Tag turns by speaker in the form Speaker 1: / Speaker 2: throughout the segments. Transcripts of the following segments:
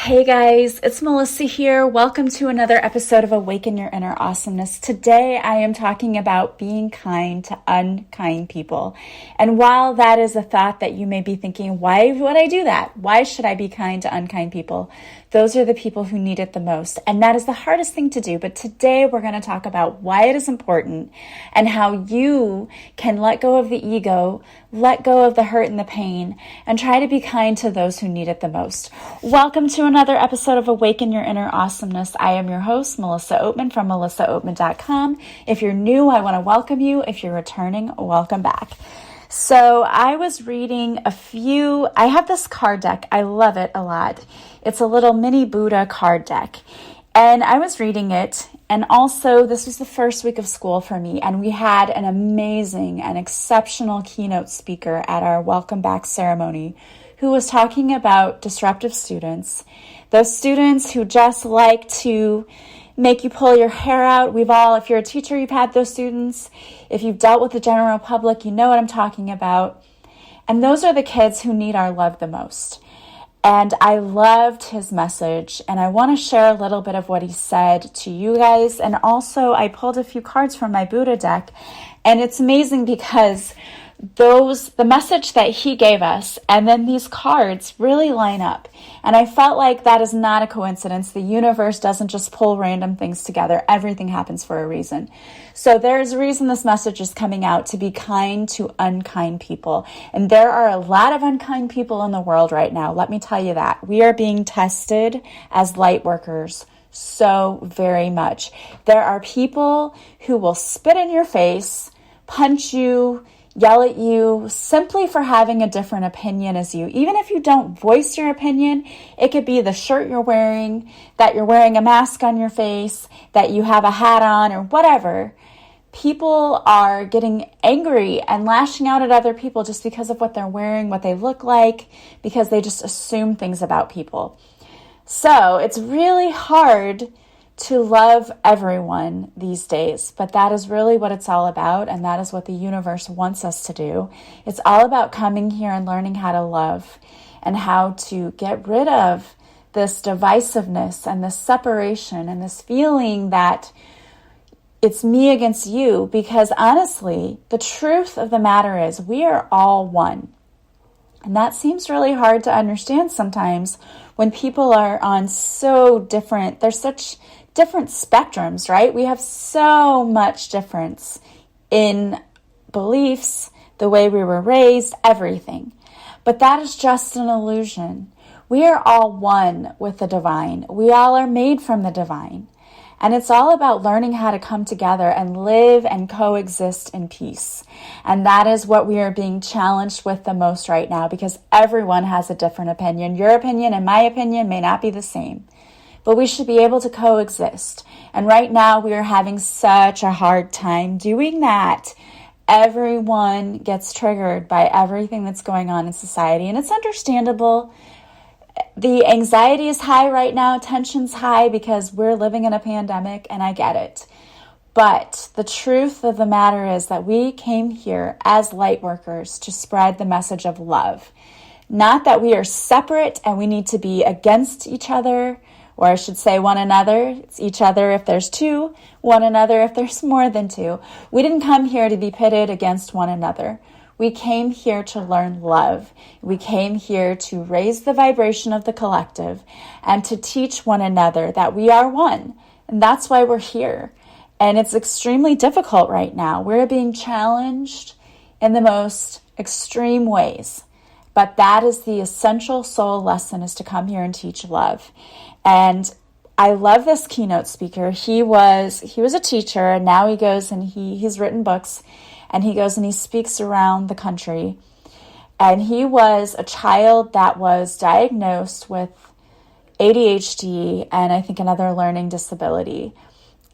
Speaker 1: Hey guys, it's Melissa here. Welcome to another episode of Awaken Your Inner Awesomeness. Today I am talking about being kind to unkind people. And while that is a thought that you may be thinking, why would I do that? Why should I be kind to unkind people? Those are the people who need it the most. And that is the hardest thing to do. But today we're going to talk about why it is important and how you can let go of the ego, let go of the hurt and the pain, and try to be kind to those who need it the most. Welcome to another episode of Awaken Your Inner Awesomeness. I am your host, Melissa Oatman from melissaoatman.com. If you're new, I want to welcome you. If you're returning, welcome back. So I was reading I have this card deck. I love it a lot. It's a little mini Buddha card deck. And I was reading it. And also, this was the first week of school for me. And we had an amazing and exceptional keynote speaker at our welcome back ceremony who was talking about disruptive students. Those students who just like to make you pull your hair out. If you're a teacher, you've had those students. If you've dealt with the general public, you know what I'm talking about. And those are the kids who need our love the most. And I loved his message, and I want to share a little bit of what he said to you guys. And also, I pulled a few cards from my Buddha deck, and it's amazing because the message that he gave us and then these cards really line up. And I felt like that is not a coincidence. The universe doesn't just pull random things together. Everything happens for a reason. So there's a reason this message is coming out, to be kind to unkind people. And there are a lot of unkind people in the world right now. Let me tell you that. We are being tested as light workers so very much. There are people who will spit in your face, punch you, yell at you simply for having a different opinion as you. Even if you don't voice your opinion, it could be the shirt you're wearing, that you're wearing a mask on your face, that you have a hat on, or whatever. People are getting angry and lashing out at other people just because of what they're wearing, what they look like, because they just assume things about people. So it's really hard to love everyone these days, but that is really what it's all about, and that is what the universe wants us to do. It's all about coming here and learning how to love and how to get rid of this divisiveness and this separation and this feeling that it's me against you, because honestly, the truth of the matter is we are all one. And that seems really hard to understand sometimes when people are on they're such different spectrums, right? We have so much difference in beliefs, the way we were raised, everything. But that is just an illusion. We are all one with the divine. We all are made from the divine. And it's all about learning how to come together and live and coexist in peace. And that is what we are being challenged with the most right now, because everyone has a different opinion. Your opinion and my opinion may not be the same, but we should be able to coexist. And right now we are having such a hard time doing that. Everyone gets triggered by everything that's going on in society, and it's understandable. The anxiety is high right now, tension's high because we're living in a pandemic, and I get it. But the truth of the matter is that we came here as light workers to spread the message of love. Not that we are separate and we need to be against each other, or I should say one another. It's each other if there's two, one another if there's more than two. We didn't come here to be pitted against one another. We came here to learn love. We came here to raise the vibration of the collective and to teach one another that we are one. And that's why we're here. And it's extremely difficult right now. We're being challenged in the most extreme ways. But that is the essential soul lesson, is to come here and teach love. And I love this keynote speaker. He was a teacher, and now he goes and he's written books, and he goes and he speaks around the country. And he was a child that was diagnosed with ADHD and I think another learning disability.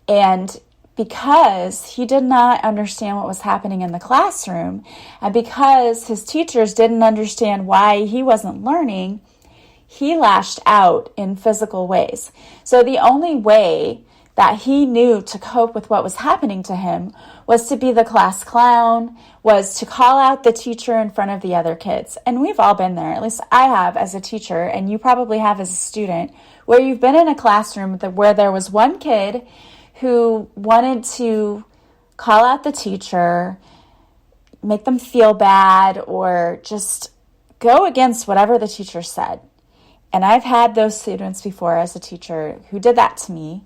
Speaker 1: And because he did not understand what was happening in the classroom, and because his teachers didn't understand why he wasn't learning, he lashed out in physical ways. So the only way that he knew to cope with what was happening to him was to be the class clown, was to call out the teacher in front of the other kids. And we've all been there, at least I have as a teacher, and you probably have as a student, where you've been in a classroom where there was one kid who wanted to call out the teacher, make them feel bad, or just go against whatever the teacher said. And I've had those students before as a teacher who did that to me.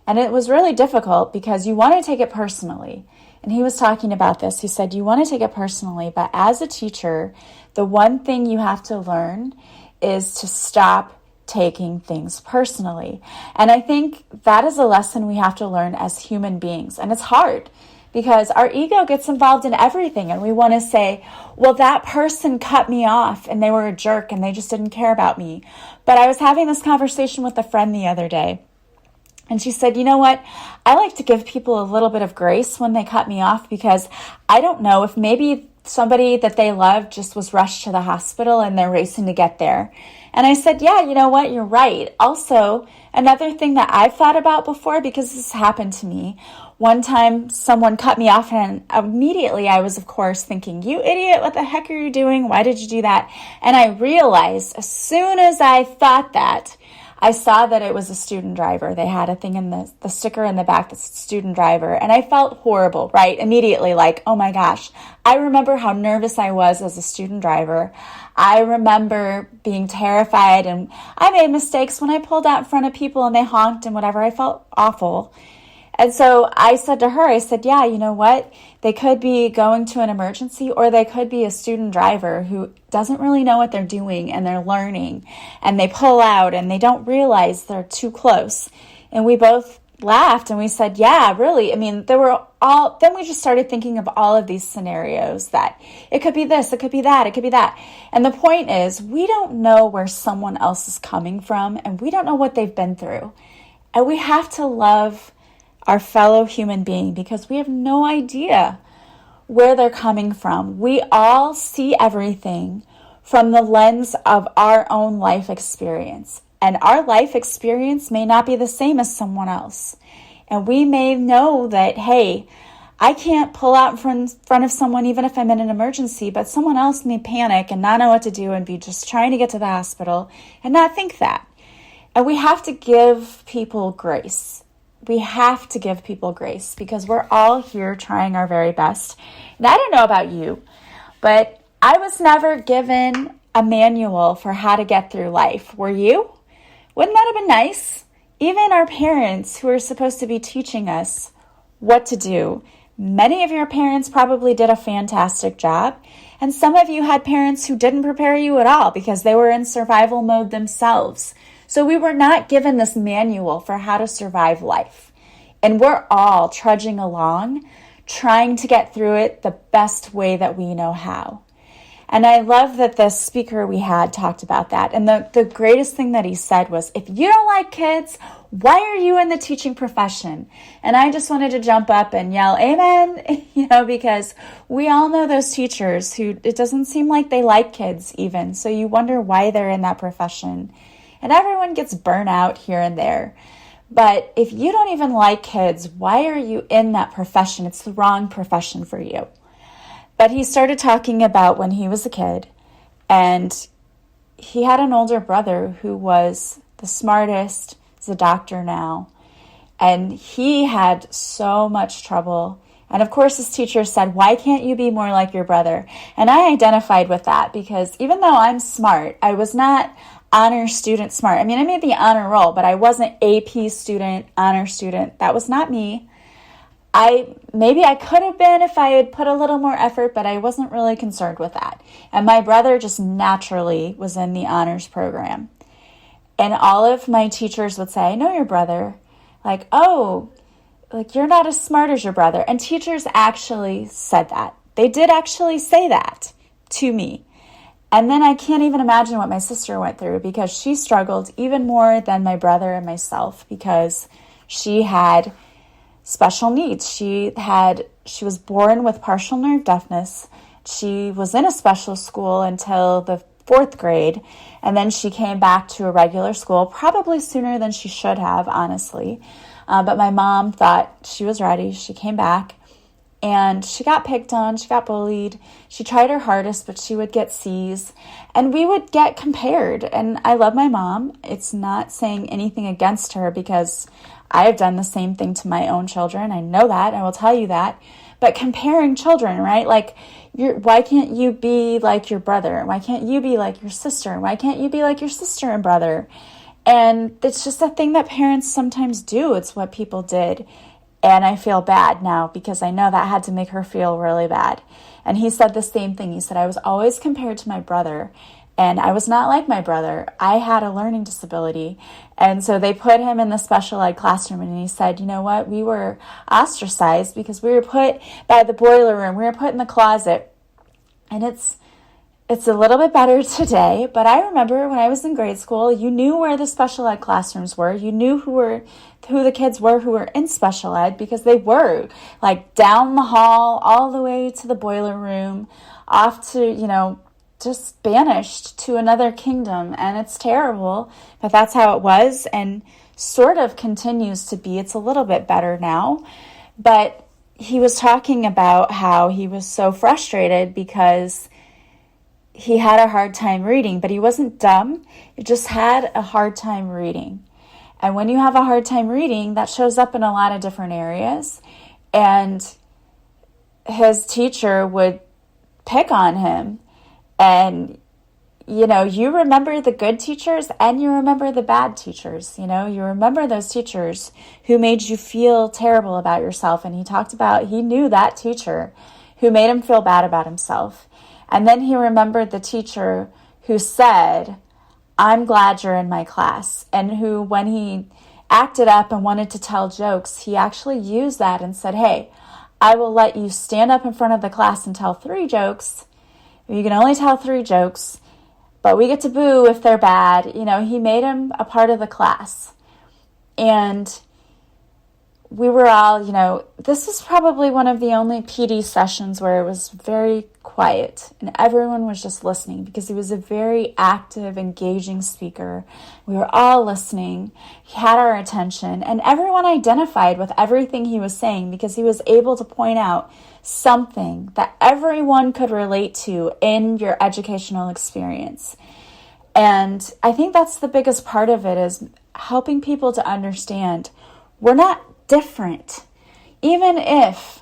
Speaker 1: And it was really difficult because you want to take it personally. And he was talking about this. He said, you want to take it personally, but as a teacher, the one thing you have to learn is to stop taking things personally. And I think that is a lesson we have to learn as human beings. And it's hard because our ego gets involved in everything. And we want to say, well, that person cut me off and they were a jerk and they just didn't care about me. But I was having this conversation with a friend the other day. And she said, you know what? I like to give people a little bit of grace when they cut me off because I don't know if maybe somebody that they love just was rushed to the hospital and they're racing to get there. And I said, yeah, you know what? You're right. Also, another thing that I've thought about before, because this happened to me, one time someone cut me off and immediately I was, of course, thinking, you idiot, what the heck are you doing? Why did you do that? And I realized as soon as I thought that, I saw that it was a student driver. They had a thing in the sticker in the back that's student driver. And I felt horrible, right? Immediately, like, oh my gosh. I remember how nervous I was as a student driver. I remember being terrified, and I made mistakes when I pulled out in front of people and they honked and whatever. I felt awful. And so I said to her, I said, yeah, you know what? They could be going to an emergency, or they could be a student driver who doesn't really know what they're doing and they're learning and they pull out and they don't realize they're too close. And we both laughed and we said, yeah, really. I mean, then we just started thinking of all of these scenarios that it could be this, it could be that, it could be that. And the point is, we don't know where someone else is coming from and we don't know what they've been through. And we have to love our fellow human being because we have no idea where they're coming from. We all see everything from the lens of our own life experience. And our life experience may not be the same as someone else. And we may know that, hey, I can't pull out in front of someone even if I'm in an emergency, but someone else may panic and not know what to do and be just trying to get to the hospital and not think that. And we have to give people grace. We have to give people grace because we're all here trying our very best. And I don't know about you, but I was never given a manual for how to get through life. Were you? Wouldn't that have been nice? Even our parents who are supposed to be teaching us what to do. Many of your parents probably did a fantastic job. And some of you had parents who didn't prepare you at all because they were in survival mode themselves. So we were not given this manual for how to survive life. And we're all trudging along, trying to get through it the best way that we know how. And I love that the speaker we had talked about that. And the greatest thing that he said was, if you don't like kids, why are you in the teaching profession? And I just wanted to jump up and yell, amen, because we all know those teachers who it doesn't seem like they like kids even. So you wonder why they're in that profession. And everyone gets burnt out here and there. But if you don't even like kids, why are you in that profession? It's the wrong profession for you. But he started talking about when he was a kid, and he had an older brother who was the smartest, he's a doctor now, and he had so much trouble. And of course, his teacher said, why can't you be more like your brother? And I identified with that because even though I'm smart, I was not honor student smart. I mean, I made the honor roll, but I wasn't AP student, honor student. That was not me. Maybe I could have been if I had put a little more effort, but I wasn't really concerned with that. And my brother just naturally was in the honors program. And all of my teachers would say, I know your brother. Like, oh, like you're not as smart as your brother. And teachers actually said that. They did actually say that to me. And then I can't even imagine what my sister went through because she struggled even more than my brother and myself because she had special needs. She was born with partial nerve deafness. She was in a special school until the fourth grade. And then she came back to a regular school, probably sooner than she should have, honestly. But my mom thought she was ready. She came back. And she got picked on, she got bullied. She tried her hardest, but she would get C's. And we would get compared. And I love my mom. It's not saying anything against her because I have done the same thing to my own children. I know that. I will tell you that. But comparing children, right? Like, why can't you be like your brother? Why can't you be like your sister? Why can't you be like your sister and brother? And it's just a thing that parents sometimes do. It's what people did. And I feel bad now because I know that had to make her feel really bad. And he said the same thing. He said, I was always compared to my brother, and I was not like my brother. I had a learning disability. And so they put him in the special ed classroom, and he said, you know what? We were ostracized because we were put by the boiler room. We were put in the closet. And it's a little bit better today, but I remember when I was in grade school, you knew where the special ed classrooms were. You knew who the kids were who were in special ed because they were like down the hall all the way to the boiler room, off to, just banished to another kingdom. And it's terrible, but that's how it was and sort of continues to be. It's a little bit better now, but he was talking about how he was so frustrated because he had a hard time reading, but he wasn't dumb. He just had a hard time reading. And when you have a hard time reading, that shows up in a lot of different areas. And his teacher would pick on him. And, you remember the good teachers and you remember the bad teachers. You remember those teachers who made you feel terrible about yourself. And he knew that teacher who made him feel bad about himself. And then he remembered the teacher who said, I'm glad you're in my class. And who, when he acted up and wanted to tell jokes, he actually used that and said, hey, I will let you stand up in front of the class and tell 3 jokes. You can only tell 3 jokes, but we get to boo if they're bad. He made him a part of the class. And we were all, this was probably one of the only PD sessions where it was very quiet and everyone was just listening because he was a very active, engaging speaker. We were all listening. He had our attention and everyone identified with everything he was saying because he was able to point out something that everyone could relate to in your educational experience. And I think that's the biggest part of it, is helping people to understand we're not different. Even if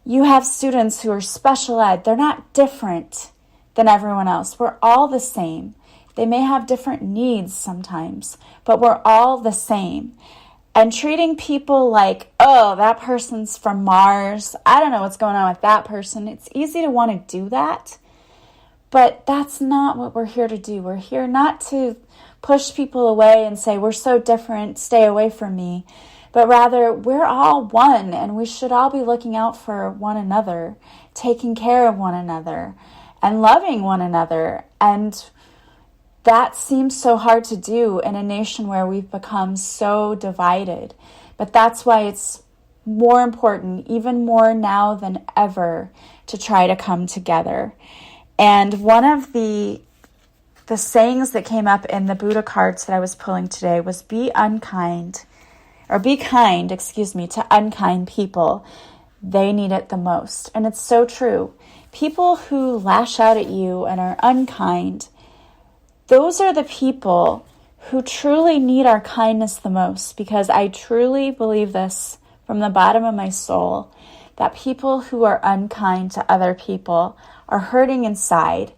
Speaker 1: you have students who are special ed, they're not different than everyone else. We're all the same. They may have different needs sometimes, but we're all the same. And treating people like, oh, that person's from Mars, I don't know what's going on with that person. It's easy to want to do that, but that's not what we're here to do. We're here not to push people away and say, we're so different, stay away from me. But rather, we're all one, and we should all be looking out for one another, taking care of one another, and loving one another. And that seems so hard to do in a nation where we've become so divided. But that's why it's more important, even more now than ever, to try to come together. And one of the sayings that came up in the Buddha cards that I was pulling today was be kind, to unkind people. They need it the most. And it's so true. People who lash out at you and are unkind, those are the people who truly need our kindness the most, because I truly believe this from the bottom of my soul, that people who are unkind to other people are hurting inside.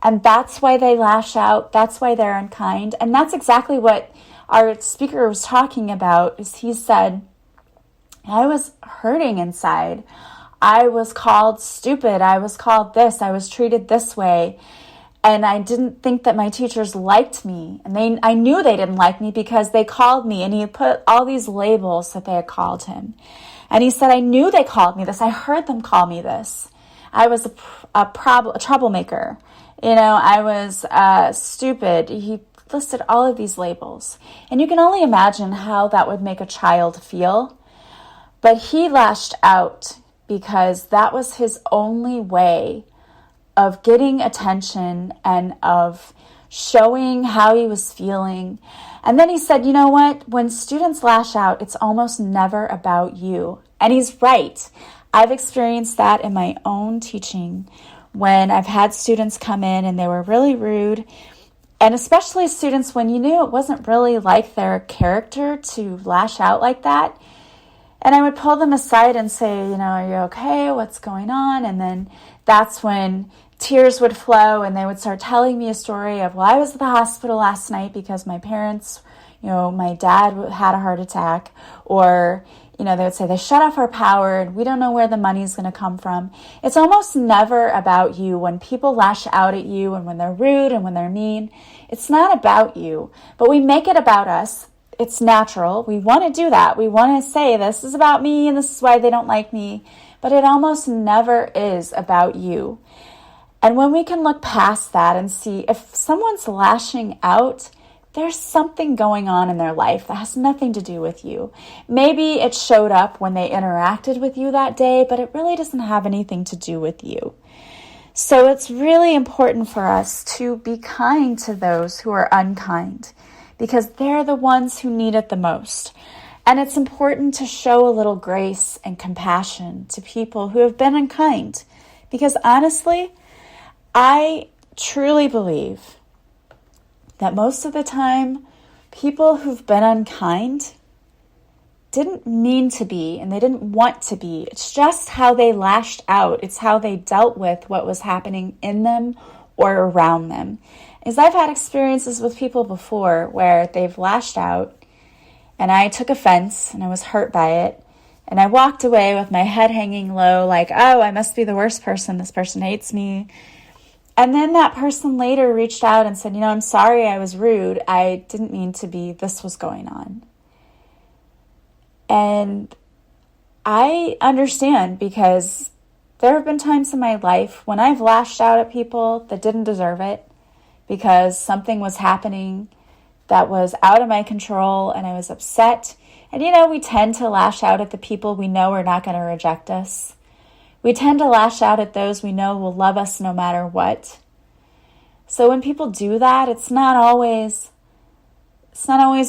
Speaker 1: And that's why they lash out. That's why they're unkind. And that's exactly what our speaker was talking about. Is he said, I was hurting inside. I was called stupid. I was called this. I was treated this way. And I didn't think that my teachers liked me. And I knew they didn't like me because they called me. And he put all these labels that they had called him. And he said, I knew they called me this. I heard them call me this. I was a troublemaker. I was stupid. He listed all of these labels. And you can only imagine how that would make a child feel. But he lashed out because that was his only way of getting attention and of showing how he was feeling. And then he said, you know what? When students lash out, it's almost never about you. And he's right. I've experienced that in my own teaching when I've had students come in and they were really rude. And especially students when you knew it wasn't really like their character to lash out like that. And I would pull them aside and say, are you okay? What's going on? And then that's when tears would flow and they would start telling me a story of, well, I was at the hospital last night because my parents, my dad had a heart attack. Or, they would say they shut off our power and we don't know where the money's going to come from. It's almost never about you. When people lash out at you and when they're rude and when they're mean, it's not about you, but we make it about us. It's natural. We want to do that. We want to say this is about me and this is why they don't like me, but it almost never is about you. And when we can look past that and see if someone's lashing out, there's something going on in their life that has nothing to do with you. Maybe it showed up when they interacted with you that day, but it really doesn't have anything to do with you. So it's really important for us to be kind to those who are unkind because they're the ones who need it the most. And it's important to show a little grace and compassion to people who have been unkind because honestly, I truly believe that most of the time, people who've been unkind didn't mean to be and they didn't want to be. It's just how they lashed out. It's how they dealt with what was happening in them or around them. As I've had experiences with people before where they've lashed out and I took offense and I was hurt by it and I walked away with my head hanging low like, oh, I must be the worst person. This person hates me. And then that person later reached out and said, I'm sorry I was rude. I didn't mean to be. This was going on. And I understand because there have been times in my life when I've lashed out at people that didn't deserve it because something was happening that was out of my control and I was upset. And we tend to lash out at the people we know are not going to reject us. We tend to lash out at those we know will love us no matter what. So when people do that, it's not always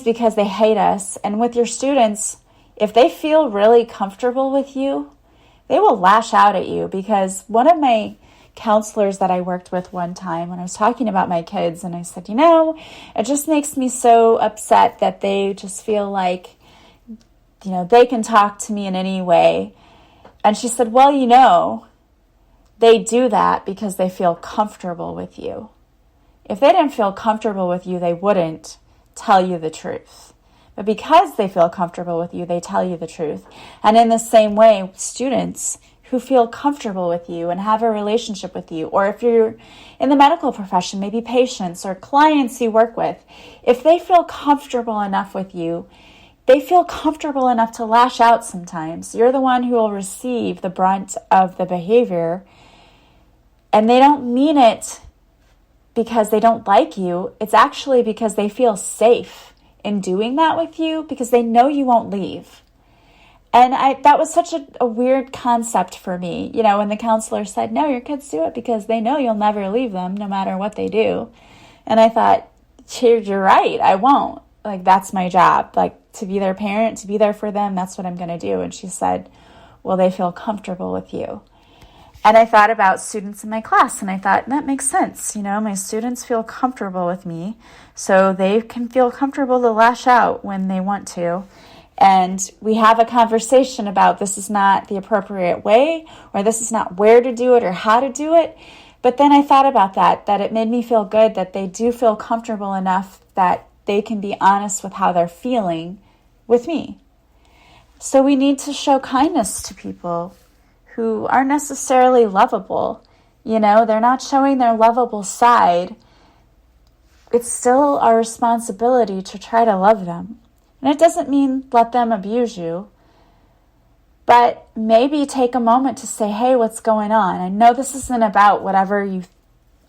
Speaker 1: because they hate us. And with your students, if they feel really comfortable with you, they will lash out at you. Because one of my counselors that I worked with one time when I was talking about my kids, and I said, it just makes me so upset that they just feel like, they can talk to me in any way. And she said, well, they do that because they feel comfortable with you. If they didn't feel comfortable with you, they wouldn't tell you the truth. But because they feel comfortable with you, they tell you the truth. And in the same way, students who feel comfortable with you and have a relationship with you, or if you're in the medical profession, maybe patients or clients you work with, if they feel comfortable enough with you, they feel comfortable enough to lash out sometimes. You're the one who will receive the brunt of the behavior. And they don't mean it because they don't like you. It's actually because they feel safe in doing that with you because they know you won't leave. And that was such a weird concept for me. When the counselor said, no, your kids do it because they know you'll never leave them no matter what they do. And I thought, you're right, I won't. That's my job. To be their parent, to be there for them, that's what I'm going to do. And she said, well, they feel comfortable with you. And I thought about students in my class, and I thought, that makes sense. My students feel comfortable with me, so they can feel comfortable to lash out when they want to. And we have a conversation about this is not the appropriate way, or this is not where to do it or how to do it. But then I thought about that it made me feel good that they do feel comfortable enough that they can be honest with how they're feeling with me. So we need to show kindness to people who aren't necessarily lovable. They're not showing their lovable side. It's still our responsibility to try to love them. And it doesn't mean let them abuse you, but maybe take a moment to say, hey, what's going on? I know this isn't about whatever you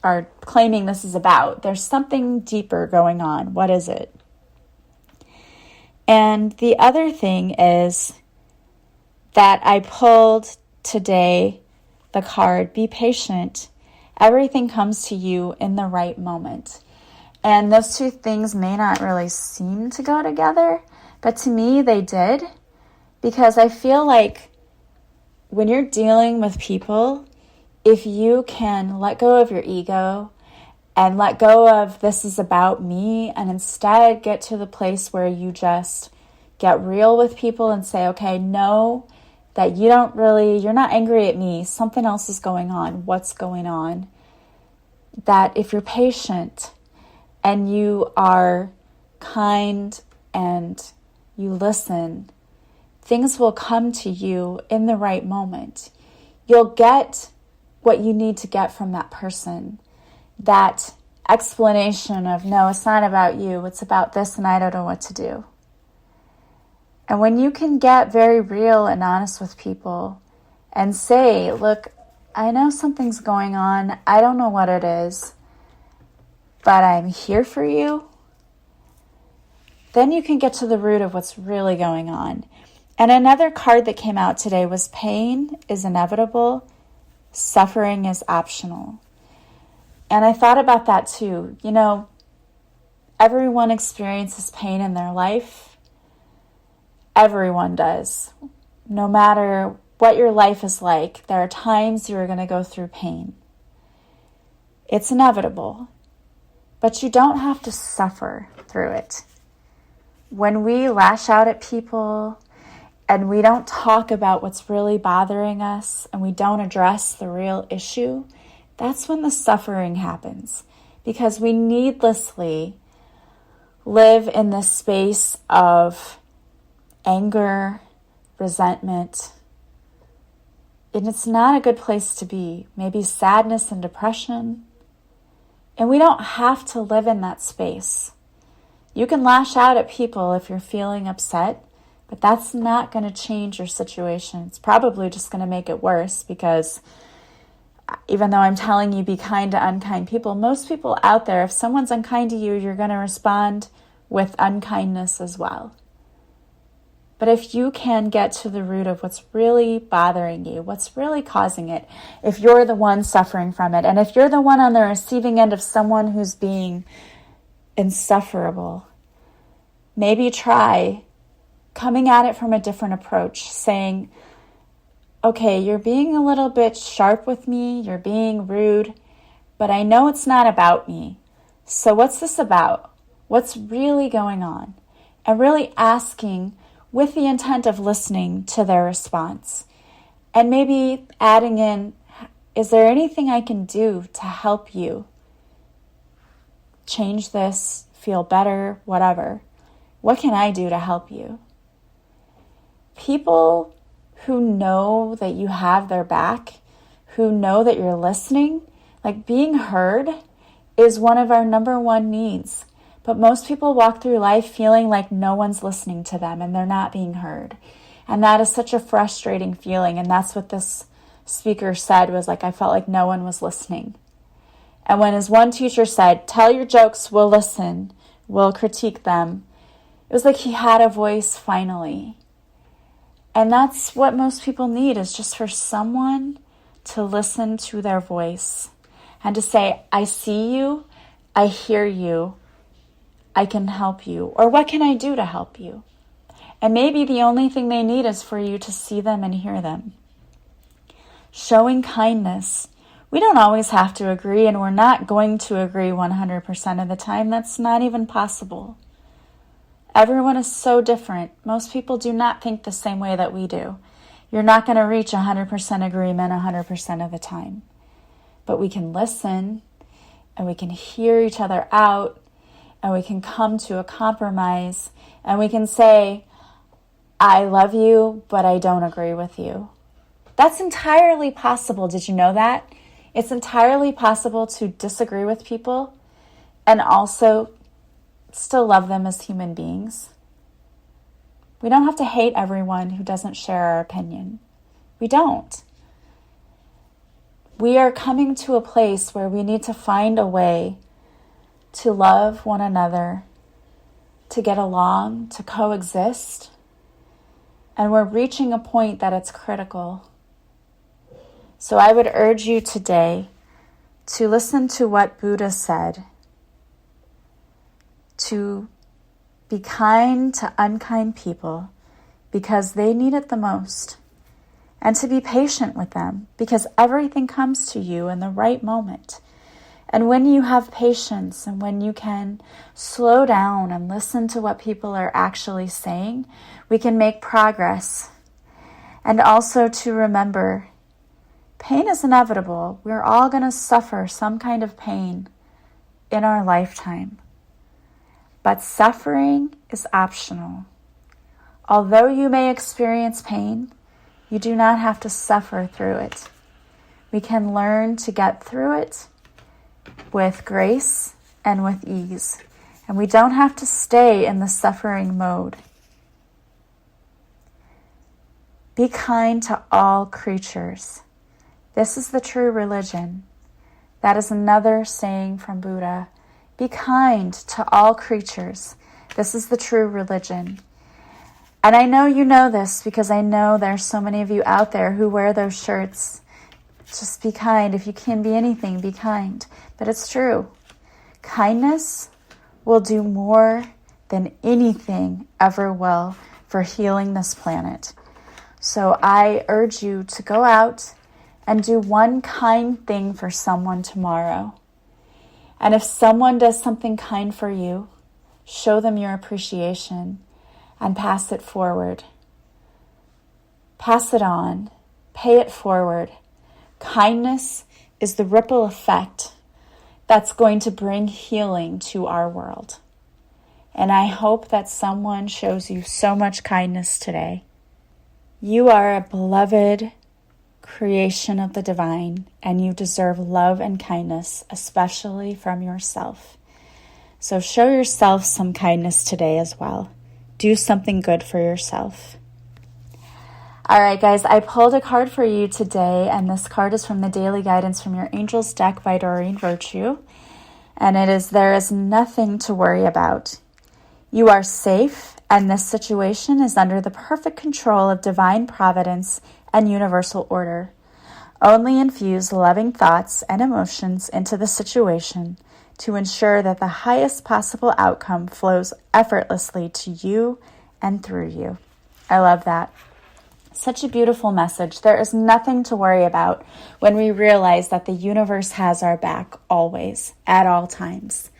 Speaker 1: are claiming this is about. There's something deeper going on. What is it? And the other thing is that I pulled today the card, be patient. Everything comes to you in the right moment. And those two things may not really seem to go together, but to me they did, because I feel like when you're dealing with people, if you can let go of your ego and let go of this is about me, and instead get to the place where you just get real with people and say, okay, know that you're not angry at me. Something else is going on. What's going on? That if you're patient and you are kind and you listen, things will come to you in the right moment. You'll get what you need to get from that person. That explanation of, no, it's not about you, it's about this and I don't know what to do. And when you can get very real and honest with people and say, look, I know something's going on, I don't know what it is, but I'm here for you, then you can get to the root of what's really going on. And another card that came out today was pain is inevitable, suffering is optional. And I thought about that too. Everyone experiences pain in their life. Everyone does. No matter what your life is like, there are times you're going to go through pain. It's inevitable. But you don't have to suffer through it. When we lash out at people and we don't talk about what's really bothering us and we don't address the real issue, that's when the suffering happens, because we needlessly live in this space of anger, resentment, and it's not a good place to be. Maybe sadness and depression. And we don't have to live in that space. You can lash out at people if you're feeling upset, but that's not going to change your situation. It's probably just going to make it worse, because even though I'm telling you be kind to unkind people, most people out there, if someone's unkind to you, you're going to respond with unkindness as well. But if you can get to the root of what's really bothering you, what's really causing it, if you're the one suffering from it, and if you're the one on the receiving end of someone who's being insufferable, maybe try coming at it from a different approach, saying, okay, you're being a little bit sharp with me, you're being rude, but I know it's not about me. So what's this about? What's really going on? And really asking with the intent of listening to their response. And maybe adding in, is there anything I can do to help you change this, feel better, whatever? What can I do to help you? People who know that you have their back, who know that you're listening, like being heard is one of our number one needs. But most people walk through life feeling like no one's listening to them and they're not being heard. And that is such a frustrating feeling. And that's what this speaker said, was like, I felt like no one was listening. And when his one teacher said, tell your jokes, we'll listen, we'll critique them, it was like he had a voice finally. And that's what most people need, is just for someone to listen to their voice and to say, I see you, I hear you, I can help you, or what can I do to help you? And maybe the only thing they need is for you to see them and hear them. Showing kindness. We don't always have to agree, and we're not going to agree 100% of the time. That's not even possible. Everyone is so different. Most people do not think the same way that we do. You're not going to reach 100% agreement 100% of the time. But we can listen, and we can hear each other out, and we can come to a compromise, and we can say, I love you, but I don't agree with you. That's entirely possible. Did you know that? It's entirely possible to disagree with people and also still love them as human beings. We don't have to hate everyone who doesn't share our opinion. We don't. We are coming to a place where we need to find a way to love one another, to get along, to coexist. And we're reaching a point that it's critical. So I would urge you today to listen to what Buddha said, to be kind to unkind people because they need it the most, and to be patient with them because everything comes to you in the right moment. And when you have patience and when you can slow down and listen to what people are actually saying, we can make progress. And also to remember, pain is inevitable. We're all going to suffer some kind of pain in our lifetime. But suffering is optional. Although you may experience pain, you do not have to suffer through it. We can learn to get through it with grace and with ease. And we don't have to stay in the suffering mode. Be kind to all creatures. This is the true religion. That is another saying from Buddha. Be kind to all creatures. This is the true religion. And I know you know this because I know there's so many of you out there who wear those shirts. Just be kind. If you can be anything, be kind. But it's true. Kindness will do more than anything ever will for healing this planet. So I urge you to go out and do one kind thing for someone tomorrow. And if someone does something kind for you, show them your appreciation and pass it forward. Pass it on. Pay it forward. Kindness is the ripple effect that's going to bring healing to our world. And I hope that someone shows you so much kindness today. You are a beloved creation of the divine, and you deserve love and kindness, especially from yourself. So show yourself some kindness today as well. Do something good for yourself. All right, guys, I pulled a card for you today, and this card is from the Daily Guidance from Your Angels deck by Doreen Virtue. And it is, there is nothing to worry about. You are safe, and this situation is under the perfect control of divine providence and universal order. Only infuse loving thoughts and emotions into the situation to ensure that the highest possible outcome flows effortlessly to you and through you. I love that. Such a beautiful message. There is nothing to worry about when we realize that the universe has our back always, at all times.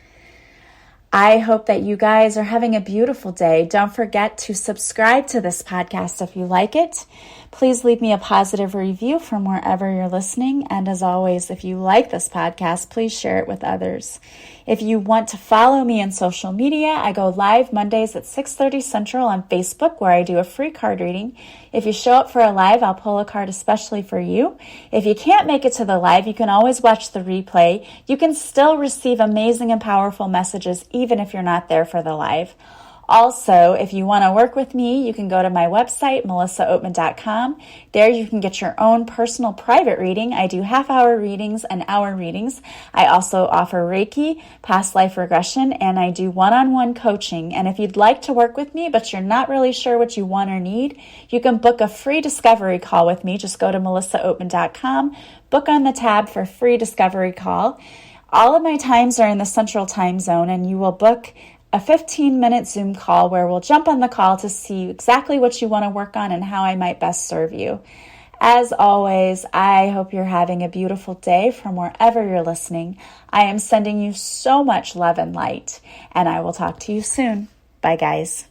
Speaker 1: I hope that you guys are having a beautiful day. Don't forget to subscribe to this podcast if you like it. Please leave me a positive review from wherever you're listening. And as always, if you like this podcast, please share it with others. If you want to follow me on social media, I go live Mondays at 6:30 Central on Facebook, where I do a free card reading. If you show up for a live, I'll pull a card especially for you. If you can't make it to the live, you can always watch the replay. You can still receive amazing and powerful messages even if you're not there for the live. Also, if you want to work with me, you can go to my website, melissaoatman.com. There you can get your own personal private reading. I do half-hour readings and hour readings. I also offer Reiki, past life regression, and I do one-on-one coaching. And if you'd like to work with me, but you're not really sure what you want or need, you can book a free discovery call with me. Just go to melissaoatman.com, book on the tab for free discovery call. All of my times are in the Central Time Zone, and you will book a 15-minute Zoom call where we'll jump on the call to see exactly what you want to work on and how I might best serve you. As always, I hope you're having a beautiful day from wherever you're listening. I am sending you so much love and light, and I will talk to you soon. Bye, guys.